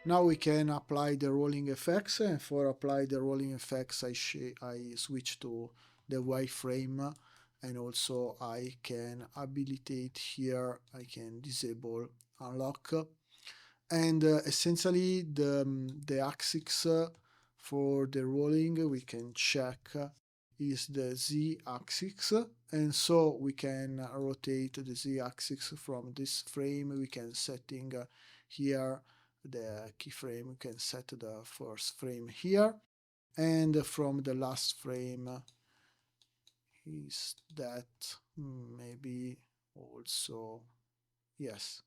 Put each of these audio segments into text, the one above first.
Now we can apply the rolling effects, and for apply the rolling effects I switch to the wireframe, and also I can habilitate here, I can disable unlock, and essentially the axis for the rolling we can check is the z-axis, and so we can rotate the z-axis from this frame. We can setting here the keyframe, we can set the first frame here, and from the last frame is that maybe also, yes,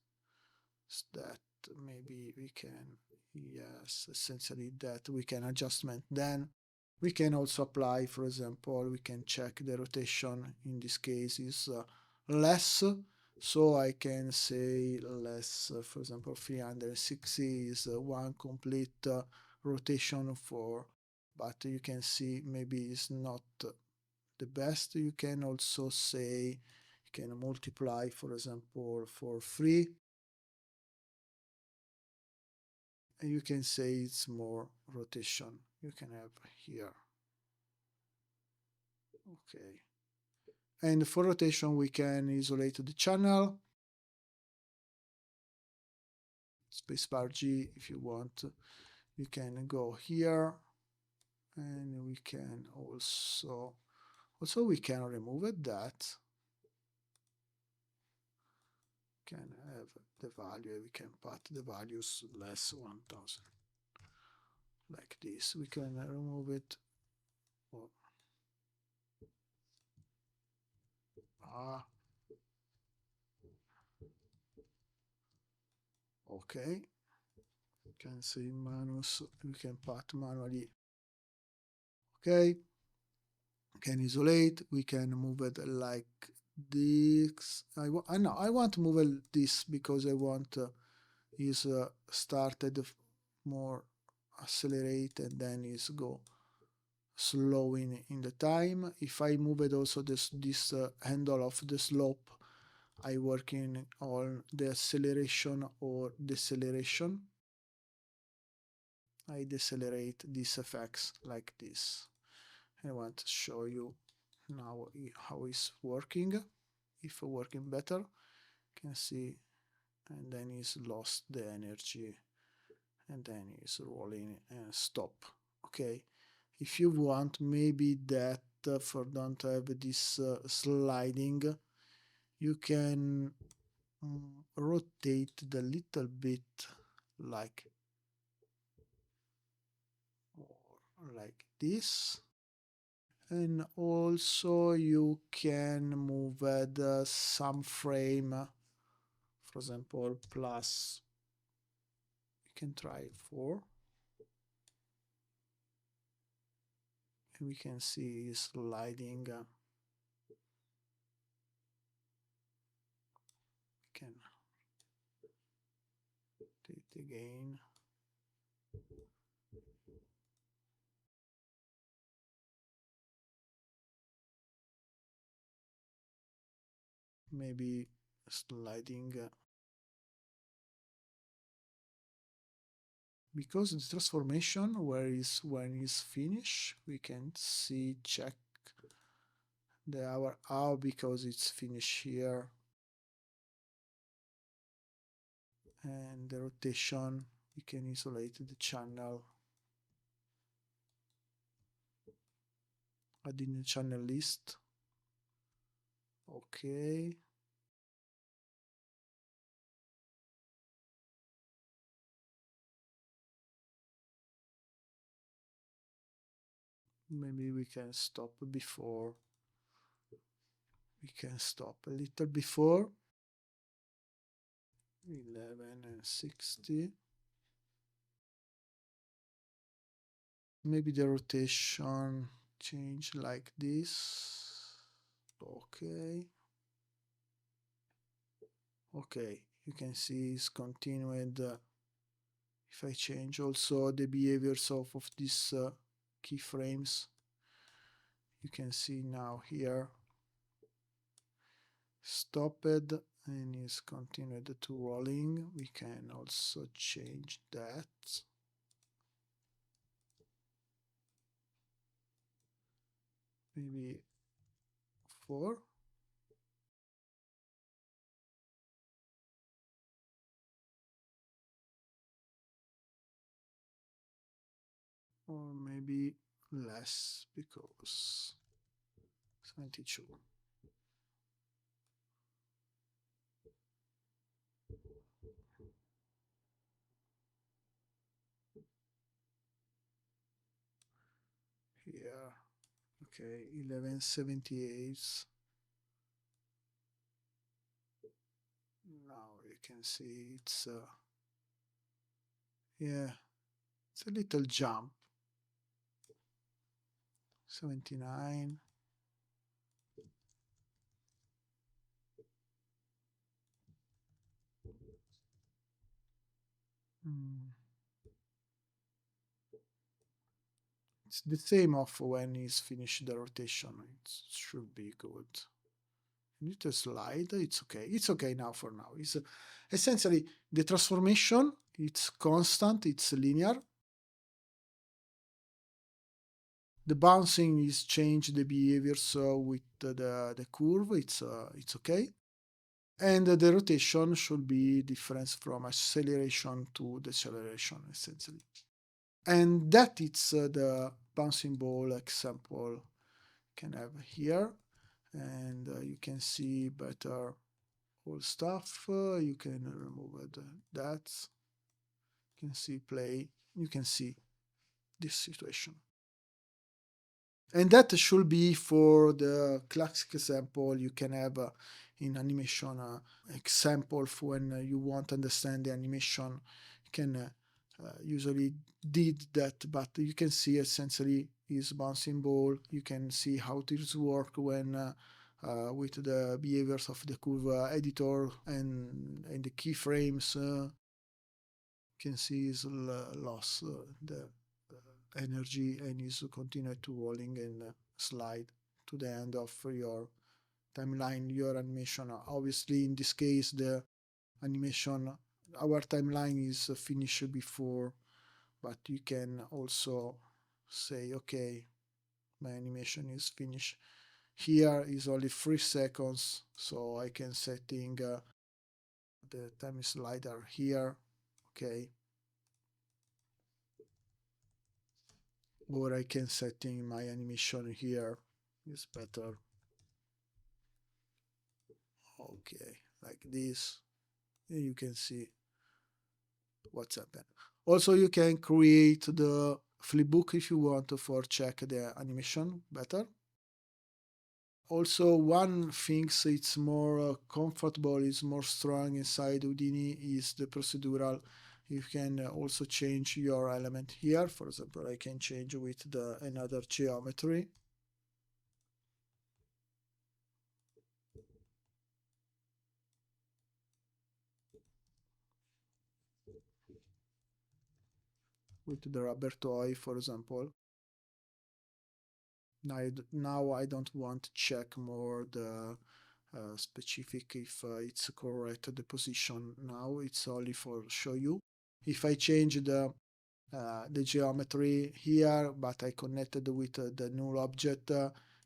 that maybe we can, yes, essentially that we can adjustment. Then we can also apply, for example, we can check the rotation, in this case is less, so I can say less, for example 360 is one complete rotation for, but you can see maybe it's not the best. You can also say you can multiply, for example, for 3, and you can say it's more rotation. You can have here. Okay. And for rotation, we can isolate the channel. Spacebar G if you want. You can go here, and we can also we can remove it, that can have the value. We can put the values less 1000 like this. We can remove it. Oh. Okay. You can say minus. We can put manually. Okay. Can isolate. We can move it like this. I know I want to move it this because I want is started more accelerate and then is go slowing in the time. If I move it also this handle of the slope, I working on the acceleration or deceleration. I decelerate these effects like this. I want to show you now how it's working. If working better, you can see, and then he's lost the energy, and then he's rolling and stop. Okay, if you want maybe that for don't have this sliding, you can rotate the little bit like this, and also you can move some frame, for example plus, you can try 4, and we can see sliding. We can take it again. Maybe sliding because the transformation where is when is finished, we can see check the our how, because it's finished here, and the rotation we can isolate the channel, add in the channel list. Okay, maybe we can stop before, we can stop a little before 11 and 60. Maybe the rotation change like this. Okay. Okay, you can see it's continued. If I change also the behaviors of these keyframes, you can see now here stopped and is continued to rolling. We can also change that. Maybe 4. Or maybe less, because 72. Here, okay, 1178. Now you can see it's yeah, it's a little jump. 79. Mm. It's the same of when he's finished the rotation. It should be good. Need to slide. It's okay. It's okay now for now. It's essentially the transformation. It's constant. It's linear. The bouncing is change the behaviors with the curve. It's okay. And the rotation should be difference from acceleration to deceleration, essentially. And that is the bouncing ball example you can have here. And you can see better all stuff. You can remove that. You can see play. You can see this situation. And that should be for the classic example you can have in animation example for when you want to understand the animation. You can usually did that, but you can see essentially is bouncing ball. You can see how things work when with the behaviors of the curve editor and the keyframes. You can see is loss the energy and is continue to rolling and slide to the end of your timeline, your animation. Obviously, in this case, the animation, our timeline is finished before, but you can also say, okay, my animation is finished. Here is only 3 seconds, so I can setting the time slider here, okay, or I can setting my animation here. It's better. Okay, like this. And you can see what's happened. Also, you can create the flipbook if you want to for check the animation better. Also, one thing it's more comfortable, is more strong inside Houdini is the procedural. You can also change your element here. For example, I can change with the another geometry. With the rubber toy, for example. Now I don't want to check more the specific if it's correct the position. Now it's only for show you. If I change the geometry here, but I connected with the null object,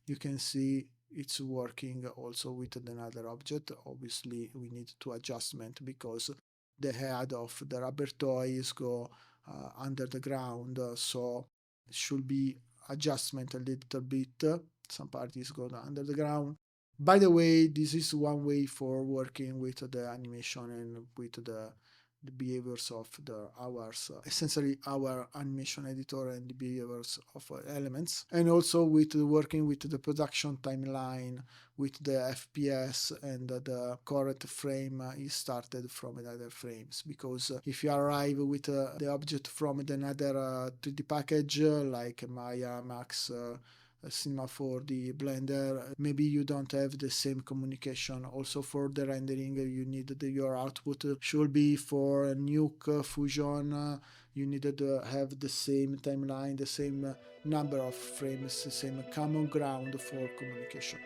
you can see it's working also with another object. Obviously, we need to adjustment because the head of the rubber toy is go under the ground, so it should be adjustment a little bit. Some parties go under the ground. By the way, this is one way for working with the animation and with the behaviors of the ours, essentially our animation editor and the behaviors of elements, and also with working with the production timeline with the FPS and the correct frame is started from another frames, because if you arrive with the object from another 3D package like Maya, Max, Cinema 4D, Blender, maybe you don't have the same communication. Also for the rendering, you need your output should be for Nuke, Fusion. You needed to have the same timeline, the same number of frames, the same common ground for communication.